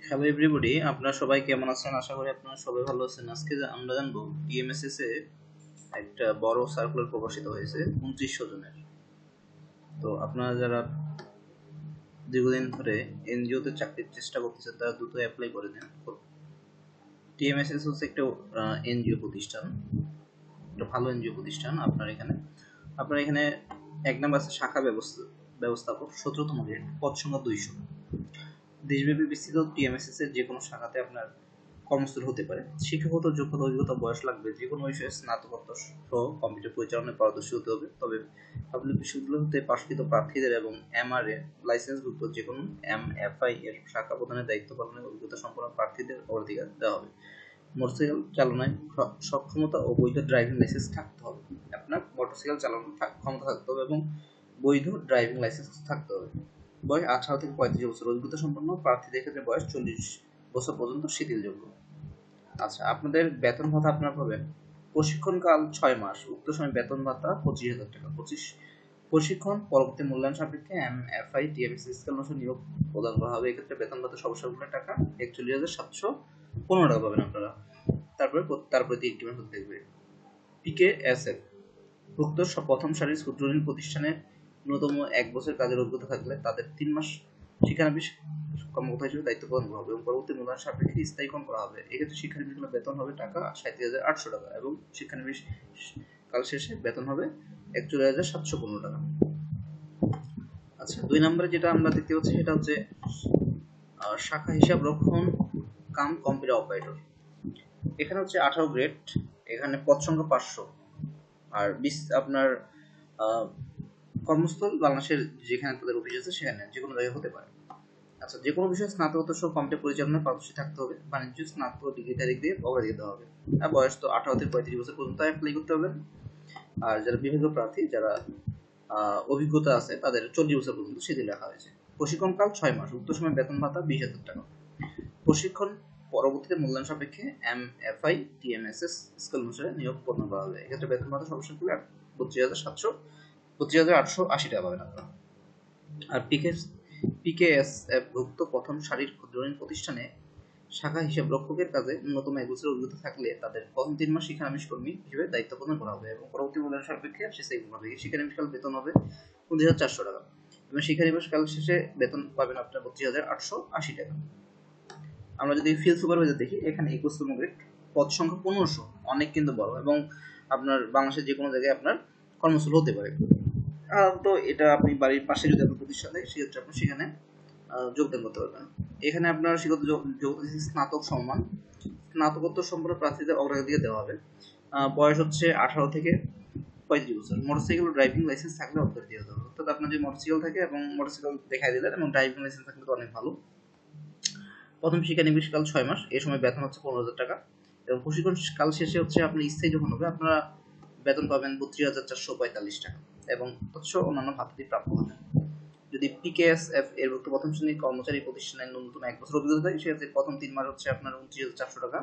Hello everybody, আপনারা সবাই কেমন আছেন? আশা করি আপনারা সবাই ভালো আছেন। আজকে আমরা জানবো টিএমএসএস এ একটা বড় সার্কুলার প্রকাশিত হয়েছে 2900 জনের। তো আপনারা যারা দীর্ঘদিন ধরে এনজিওতে চাকরির চেষ্টা করতেছেন তারা দ্রুত অ্যাপ্লাই করে দেন। টিএমএসএস হচ্ছে একটা এনজিও প্রতিষ্ঠান, একটা ভালো এনজিও প্রতিষ্ঠান। আপনার এখানে এক নম্বর আছে শাখা ব্যবস্থাপক, 17তম গ্রেড, পদ সংখ্যা 200। দেশব্যাপী বিস্তৃত টিএমএসএস এর যে কোনো শাখাতে আপনার কর্মস্থল হতে পারে। শিক্ষাগত যোগ্যতা, অভিজ্ঞতা, বয়স লাগবে। যে কোনো বিষয়ে স্নাতকোত্তর সহ কম্পিউটার পরিচালনায় পারদর্শী হতে হবে। তবে পাবলিক বিশ্ববিদ্যালয় হতে পাশকৃত প্রার্থীদের এবং এমআরএ লাইসেন্সভুক্ত যে কোনো এমএফআই এর শাখা প্রদানের দায়িত্ব পালনের অভিজ্ঞতা সম্পন্ন প্রার্থীদের অগ্রাধিকার দেওয়া হবে। মোটরসাইকেল চালনায় সক্ষমতা ও বৈধ ড্রাইভিং লাইসেন্স থাকতে হবে। আপনার মোটরসাইকেল চালানোর ক্ষমতা থাকতে হবে এবং বৈধ ড্রাইভিং লাইসেন্স থাকতে হবে। বয়স 18 থেকে 35 বছর। অভিজ্ঞতা সম্পন্ন প্রার্থীদের ক্ষেত্রে বয়স 40 বছর পর্যন্ত শিথিলযোগ্য। আচ্ছা, আপনাদের বেতন ভাতা আপনারা পাবেন প্রশিক্ষণকাল 6 মাস, উক্ত সময় বেতন ভাতা 25,000 টাকা। প্রশিক্ষণ পরবর্তী মূল্যায়ন সাপেক্ষে এমএফআই টিএমএস স্কেল অনুসারে নিয়োগ প্রদান করা হবে। এক্ষেত্রে বেতন ভাতা সর্বসাকুল্য টাকা 41,715 টাকা পাবেন আপনারা। তারপরে 3টি মেথড দেখবে। পিকেএসএফ উক্ত প্রথম সারির ক্ষুদ্র ঋণ প্রতিষ্ঠানে ন্যূনতম 1 বছর কাজের অভিজ্ঞতা থাকলে তাদের 3 মাস শিক্ষানবিশ কর্মকর্তা হিসেবে দায়িত্ব পালন করা হবে এবং পরবর্তী মূল্যায়ন সাপেক্ষে স্থায়ীকরণ করা হবে। এক্ষেত্রে শিক্ষানবিশের বেতন হবে টাকা 37,800 টাকা এবং শিক্ষানবিশ কাল শেষে বেতন হবে 41,715 টাকা। আচ্ছা, 2 নম্বরে যেটা আমরা দেখতে পাচ্ছি সেটা হচ্ছে শাখা হিসাব রক্ষণ কাম কম্পিউটার অপারেটর। এখানে হচ্ছে 18 গ্রেড, এখানে পদ সংখ্যা 500 আর আপনার কর্মস্থল বাংলাদেশের যেখানে তাদের অফিস আছে সেখানে যে কোনো জায়গায় হতে পারে। আচ্ছা, যে কোনো বিষয়ে স্নাতকোত্তর সহ কম্পিউটার পরিচালনায় পারদর্শী থাকতে হবে। বাণিজ্য স্নাতক ডিগ্রি তারিখ দিয়ে অগ্রাধিকার দেওয়া হবে। আর বয়স তো 18 থেকে 35 বছর পর্যন্ত অ্যাপ্লাই করতে হবে। আর যারা বিভাগীয় প্রার্থী, যারা অভিজ্ঞতা আছে তাদের 40 বছর পর্যন্ত শিথিল রাখা হয়েছে। প্রশিক্ষণকাল 6 মাস, উক্ত সময় বেতন ভাতা 20,000 টাকা। প্রশিক্ষণ পরবর্তীতে মূল্যায়ন সাপেক্ষে এমএফআই টিএমএসএস স্কেল অনুসারে নিয়োগ প্রদান করা হবে। এক্ষেত্রে বেতন ভাতা সর্বশেষ 32,880 টাকা পাবেন আপনারা। আর পিকেএসএফ ভুক্ত প্রথম সারির ক্ষুদ্র ঋণ প্রতিষ্ঠানে শাখা হিসাব রক্ষকের কাজে ন্যূনতম 1 বছরের অভিজ্ঞতা থাকলে তাদের প্রথম 3 মাস শিক্ষানবিশ কর্মী হিসেবে দায়িত্ব পালন করা হবে এবং পরবর্তী মূল্যায়ন সাপেক্ষে শিক্ষানবিশ কাল বেতন হবে 29,400 টাকা এবং শিক্ষানবিশ কাল শেষে বেতন পাবেন আপনার 32,880 টাকা। আমরা যদি ফিল্ড সুপারভাইজার দেখি, এখানে 21তম গ্রেড, পদ সংখ্যা 1500, অনেক কিন্তু বড় এবং আপনার বাংলাদেশের যে কোনো জায়গায় আপনার কর্মস্থল হতে পারে। তো এটা আপনি বাড়ির পাশে যদি আপনার প্রতিষ্ঠান থাকে সেক্ষেত্রে আপনি সেখানে যোগদান করতে পারবেন। এখানে আপনার শিক্ষাগত যোগ্যতা স্নাতক সম্মান, স্নাতকোত্তর সম্পন্ন প্রার্থীদের অগ্রাধিকার দেওয়া হবে। বয়স হচ্ছে 18 থেকে 35 বছর। মোটরসাইকেল ড্রাইভিং লাইসেন্স থাকলে অগ্রাধিকার দেওয়া হবে। অর্থাৎ আপনার যদি মোটরসাইকেল থাকে এবং মোটরসাইকেল দেখাই দিলেন এবং ড্রাইভিং লাইসেন্স থাকলে তো অনেক ভালো। প্রথম শিক্ষানবিশ কাল 6 মাস, এই সময় বেতন হচ্ছে 15,000 টাকা এবং প্রশিক্ষণ কাল শেষে হচ্ছে আপনি স্থায়ী যখন হবে আপনারা বেতন পাবেন 32,445 টাকা এবং অন্যান্য ভাতাদি প্রাপ্য হবেন। যদি পিকেএসএফ এর ভুক্ত প্রথম শ্রেণীর কর্মচারী প্রতিষ্ঠানের ন্যূনতম 1 বছর অভিজ্ঞতা থাকে সেক্ষেত্রে প্রথম 3 মাস হচ্ছে আপনার 29,400 টাকা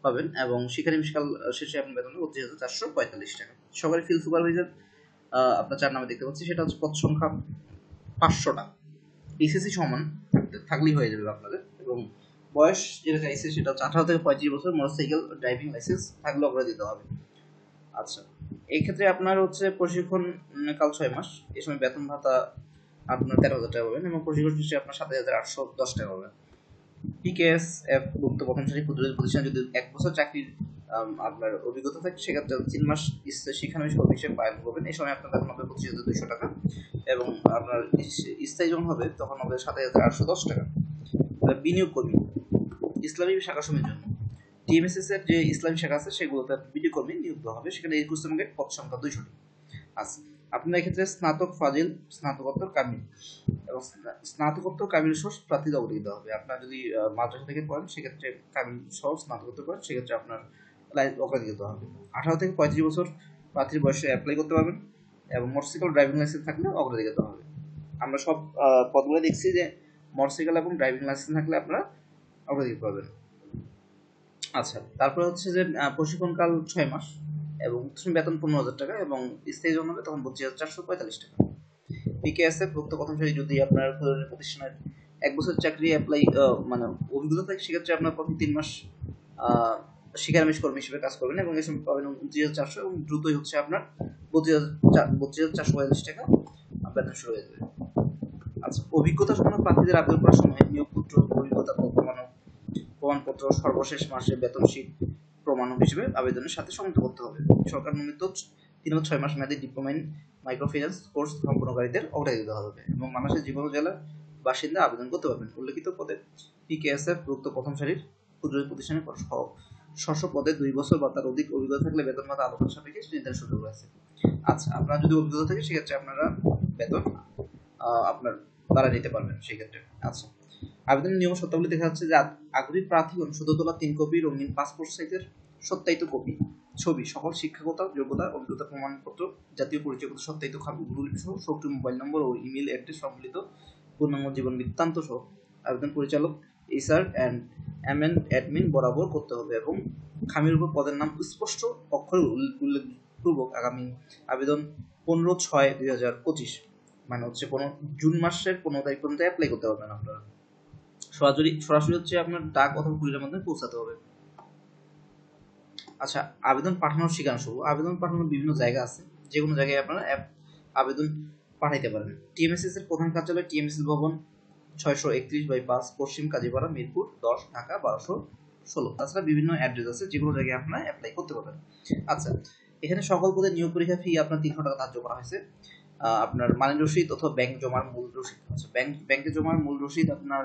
পাবেন এবং শিক্ষানবিশ কাল শেষে আপনার বেতন 32,445 টাকা। সরকারি ফিল্ড সুপারভাইজার আপনার 4 নামে দেখতে পাচ্ছি, সেটা হচ্ছে পদ সংখ্যা 500 টাকা। এসএসসি সমান থাকলেই হয়ে যাবে আপনাদের এবং বয়স যেটা চাইছে সেটা হচ্ছে 18 থেকে 35 বছর। মোটরসাইকেল ড্রাইভিং লাইসেন্স থাকলে অগ্রাধিকার দিতে হবে। আচ্ছা, এই ক্ষেত্রে আপনার হচ্ছে প্রশিক্ষণ কাল 6 মাস, এই সময় বেতন ভাতা আপনার 13,000 টাকা পাবেন এবং প্রশিক্ষণ শেষে আপনার 7,810 টাকা পাবেন। পিকেএসএফ ভুক্ত প্রথম শ্রেণী ক্ষুদ্র প্রতিষ্ঠান যদি 1 বছর চাকরির আপনার অভিজ্ঞতা থাকে সেক্ষেত্রে 3 মাস শিক্ষানবিশ কর্মী হিসেবে পালন করবেন। এই সময় আপনার বেতন হবে 25,200 টাকা এবং আপনার স্থায়ী যখন হবে তখন হবে 7,810 টাকা। বিনিয়োগ কর্মী ইসলামী শাখা সময়ের জন্য টিএমএসএস এর যে ইসলামী শাখা আছে সেগুলোতে বিনিয়োগ কর্মী নিয়োগ দেওয়া হবে। সেখানে 21তম গ্রেড, পদ সংখ্যা 200টি। আচ্ছা, আপনার এক্ষেত্রে স্নাতক ফাজিল, স্নাতকোত্তর কামিল এবং স্নাতকোত্তর কামিল সহ প্রার্থীদের অগ্রাধিকার দেওয়া হবে। আপনার যদি মাদ্রাসা থেকে পড়েন সেক্ষেত্রে কামিল সহ স্নাতকোত্তর করেন সেক্ষেত্রে আপনার অগ্রাধিকার দেওয়া হবে। 18 থেকে 35 বছর প্রার্থীর বয়সে অ্যাপ্লাই করতে পারবেন এবং মোটরসাইকেল ড্রাইভিং লাইসেন্স থাকলে অগ্রাধিকার দেওয়া হবে। আমরা সব পদগুলো দেখছি যে মোটরসাইকেল এবং ড্রাইভিং লাইসেন্স থাকলে আপনারা অগ্রাধিকার পাবেন। আচ্ছা, তারপরে হচ্ছে যে প্রশিক্ষণকাল 6 মাস এবং বেতন 15,000 টাকা এবং স্থায়ী জন্য হবে তখন 32,445 টাকা। পিকেএসএফ ভুক্ত প্রথম সারি যদি আপনার প্রতিষ্ঠানের 1 বছর চাকরি অ্যাপ্লাই মানে অভিজ্ঞতা থাকে, সেক্ষেত্রে আপনার প্রথম 3 মাস শিক্ষানবিশ কর্মী হিসেবে কাজ করবেন এবং এই সময় পাবেন 29,400 এবং দ্রুতই হচ্ছে আপনার 32,442 টাকা বেতন শুরু হয়ে যাবে। আচ্ছা, অভিজ্ঞতা সম্পন্ন প্রার্থীদের আবেদন করার সময় নিয়োগপত্র, অভিজ্ঞতা প্রমাণপত্র, সর্বশেষ মাসের বেতন শীট প্রমাণ হিসেবে আবেদনের সাথে সংযুক্ত করতে হবে। সরকার নির্মিত 3 ও 6 মাস মেয়াদী ডিপ্লোমা ইন মাইক্রোফিন্যান্স কোর্স সম্পন্নকারীদের অগ্রাধিকার দেওয়া হবে এবং বাংলাদেশের যে কোনো জেলার বাসিন্দা আবেদন করতে পারবেন। উল্লেখিত পদে পিকেএসএফ ভুক্ত প্রথম সারির ক্ষুদ্র প্রতিষ্ঠানের স্ব পদে 2 বছর বা তার অধিক অভিজ্ঞতা থাকলে বেতন ভাতা আলোচনা সাপেক্ষে নির্ধারণের সুযোগ রয়েছে। আচ্ছা, আপনার যদি অভিজ্ঞতা থাকে সেক্ষেত্রে আপনারা বেতন আপনার বাড়া নিতে পারবেন সেই ক্ষেত্রে। আচ্ছা, আবেদনের নিয়ম শর্তাবলী দেখা যাচ্ছে যে আগ্রহী প্রার্থীগণ শুধু তোলা 3 কপি রঙিন পাসপোর্ট সাইজের সত্যায়িত কপি, ছবি, সকল শিক্ষাগত যোগ্যতা, অভিজ্ঞতা প্রমাণপত্র, জাতীয় পরিচয়পত্র সত্যায়িত খামগুলি সহ সক্রিয় মোবাইল নম্বর ও ইমেল অ্যাড্রেস সম্বলিত পূর্ণাঙ্গ জীবন বৃত্তান্ত সহ আবেদন পরিচালক এইচআর অ্যান্ড এমএন অ্যাডমিন বরাবর করতে হবে এবং খামের উপর পদের নাম স্পষ্ট অক্ষরে উল্লেখপূর্বক আগামী আবেদন 15/6/2025 মানে হচ্ছে জুন মাসের 15 তারিখ পর্যন্ত অ্যাপ্লাই করতে পারবেন আপনারা। সরাসরি হচ্ছে আপনার ডাক অথবা কুরিয়ারের মাধ্যমে পৌঁছাতে হবে। আচ্ছা, আবেদন পাঠানোর ঠিকানা শুরু। আবেদন পাঠানোর বিভিন্ন জায়গা আছে, যে কোনো জায়গায় আপনারা আবেদন পাঠাইতে পারেন। টিএমএসএস এর প্রধান কার্যালয় টিএমএসএস ভবন 631/5 পশ্চিম কাজীপাড়া, মিরপুর 10, ঢাকা 1216। তাছাড়া বিভিন্ন অ্যাড্রেস আছে, যেগুলো জায়গায় আপনারা অ্যাপ্লাই করতে পারবেন। আচ্ছা, এখানে সকল পদে নিয়োগ পরীক্ষা ফি আপনার 300 টাকা ধার্য করা হয়েছে। আপনার মানি রসিদ অথবা ব্যাংক জমার মূল রসিদ আছে, ব্যাংকে জমার মূল রসিদ আপনার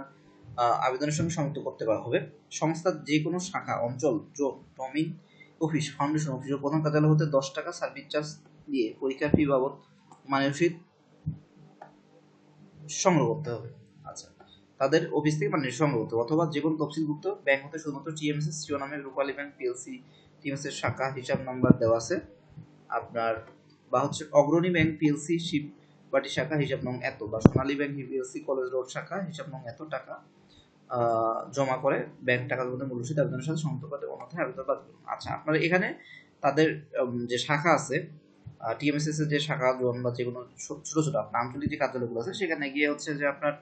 আবেদনের সঙ্গে সংযুক্ত করতে হবে। সংস্থার যে কোনো শাখা, অঞ্চল, ডোমিন অফিস, ফাউন্ডেশন অফিস ও প্রধান কার্যালয় হতে 10 টাকা সার্ভিস চার্জ দিয়ে পরীক্ষার ফি বাবদ মানি রসিদ সংগ্রহ করতে হবে। আচ্ছা, তাদের অফিস থেকে মানি সংগ্রহ করতে হবে, অথবা যে কোনো তফসিলভুক্ত ব্যাংক হতে শুধুমাত্র টিএমএসএস শিরোনামে রূপালী ব্যাংক পিএলসি টিএমএসএস শাখা হিসাব নাম্বার দেওয়া আছে আপনার, বা হচ্ছে অগ্রণী ব্যাংক পিএলসি শিববাটি শাখা হিসাব নং এত, বা সোনালী ব্যাংক পিএলসি কলেজ রোড শাখা হিসাব নং এত টাকা জমা করে ব্যাংক টাকার মধ্যে মূল রসিদ আবেদনের সাথে সংযুক্ত করতে অন্যথায় আবেদন বাতিল করুন। আচ্ছা, আপনারা এখানে তাদের যে শাখা আছে টিএমএসএস এর যে শাখা বা যে কোনো ছোট ছোট আপনার আঞ্চলিক যে কার্যালয়গুলো আছে সেখানে গিয়ে হচ্ছে যে আপনার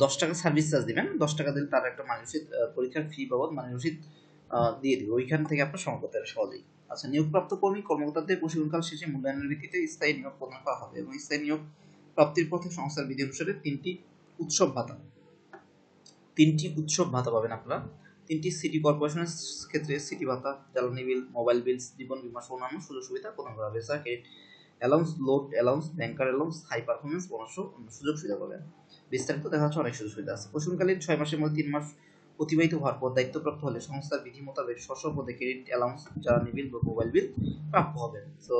10 টাকা সার্ভিস চার্জ দিবেন। 10 টাকা দিলে তার একটা মানি রসিদ, পরীক্ষার ফি বাবদ মানি রসিদ দিয়ে দিবে, ওইখান থেকে আপনার সংগ্রহ করতে হবে সহজেই। আচ্ছা, নিয়োগপ্রাপ্ত কর্মী কর্মকর্তাদের প্রশিক্ষণকাল শেষে মূল্যায়নের ভিত্তিতে স্থায়ী নিয়োগ প্রদান করা হবে এবং স্থায়ী নিয়োগ প্রাপ্তির পথে সংস্থার বিধি অনুসারে 3টি উৎসব ভাতা পাবেন আপনারা। 3টি সিটি কর্পোরেশনের ক্ষেত্রে সিটি ভাতা, জ্বালানি বিল, মোবাইল বিল, জীবন বীমা সহ অন্যান্য সুযোগ সুবিধা প্রদান করা হবে। Sir, credit allowance, load allowance, banker allowance, high performance bonus সহ সুযোগ সুবিধা পাবেন। বিস্তারিত দেখা যাচ্ছে অনেক সুযোগ সুবিধা আছে। প্রশিক্ষণকালীন 6 মাসের মধ্যে 3 মাস অতিবাহিত হওয়ার পর দায়িত্বপ্রাপ্ত হলে সংস্থার বিধি মোতাবেক স্ব পদে ক্রেডিট অ্যালাউন্স, জ্বালানি বিল বা মোবাইল বিল প্রাপ্য হবে। সো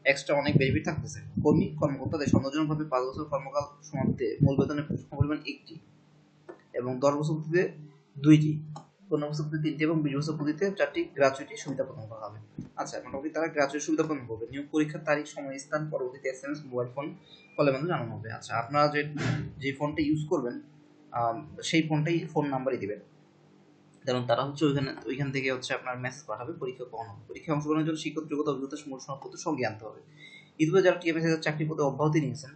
এক্সট্রা অনেক বেনিফিট থাকতেছে। কর্মকর্তাদের সন্দেহজনকভাবে 5 বছর কর্মকাল সমাপ্তিতে মূল বেতনের পরিমাণ 1টি এবং 10 বছর পূর্তিতে 2টি, 15 বছর পূর্তিতে 3টি এবং 20 বছর পূর্তিতে 4টি গ্র্যাচুইটি সুবিধা প্রদান করা হবে। আচ্ছা, মোটামুটি তারা গ্র্যাচুইটি সুবিধা প্রদান করবে। নিয়োগ পরীক্ষার তারিখ, সময়, স্থান পরবর্তীতে এসএমএস, মোবাইল ফোন কলের মাধ্যমে জানানো হবে। আচ্ছা, আপনারা যে ফোনটা ইউজ করবেন সেই ফোনটাই ফোন নাম্বারই দিবেন, কারণ তারা হচ্ছে ওইখান থেকে হচ্ছে আপনার মেসেজ পাঠাবে পরীক্ষা কখন হবে। পরীক্ষায় অংশগ্রহণের জন্য শিক্ষক যোগ্যতা, অভিজ্ঞতা, মূল সনদপত্র সঙ্গে আনতে হবে। ইতিপূর্বে যারা টিএমএসএস এর চাকরি পদে অব্যাহতি নিয়েছেন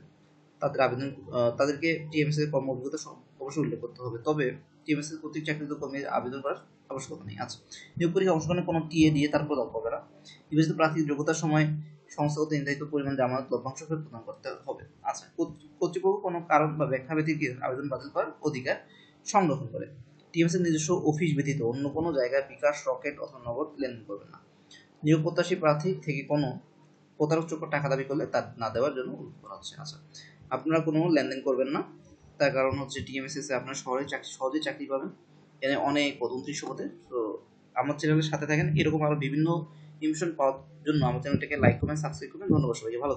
তাদেরকে টিএমএসএস এর কর্ম অভিজ্ঞতা অবশ্যই উল্লেখ করতে হবে, তবে টিএমএসএস কর্তৃক চাকরিরত কর্মীর আবেদন করার আবশ্যকতা নেই। আচ্ছা, নিয়োগ পরীক্ষায় অংশগ্রহণের কোনো টিএ দিয়ে তার প্রদান করবে না। নির্বাচিত প্রার্থীর যোগ্যতার সময় সংস্থাগত নির্ধারিত পরিমাণ জামানত লভ্যাংশ ফেরত প্রদান করতে হবে। আচ্ছা, কর্তৃপক্ষ কোনো কারণ বা ব্যাখ্যা ব্যতীত আবেদন বাতিল করার অধিকার সংরক্ষণ করে। টিএমএসএস নিজস্ব অফিস ব্যতীত অন্য কোনো জায়গায় বিকাশ, রকেট অথবা নগদ লেনদেন করবে না। নিয়োগ প্রত্যাশী প্রার্থী থেকে কোনো প্রতারকচক্র টাকা দাবি করলে তার না দেওয়ার জন্য অনুরোধ করা হচ্ছে। আচ্ছা, আপনারা কোনো লেনদেন করবেন না, তার কারণ হচ্ছে টিএমএসএস এ আপনার সহজেই চাকরি পাবেন। এখানে অনেক পদ, 29 পদে। তো আমার চ্যানেলের সাথে থাকেন, এরকম আরো বিভিন্ন ইনফরমেশন পাওয়ার জন্য আমার চ্যানেলটাকে লাইক করবেন, সাবস্ক্রাইব করবেন। ধন্যবাদ সবাইকে, ভালো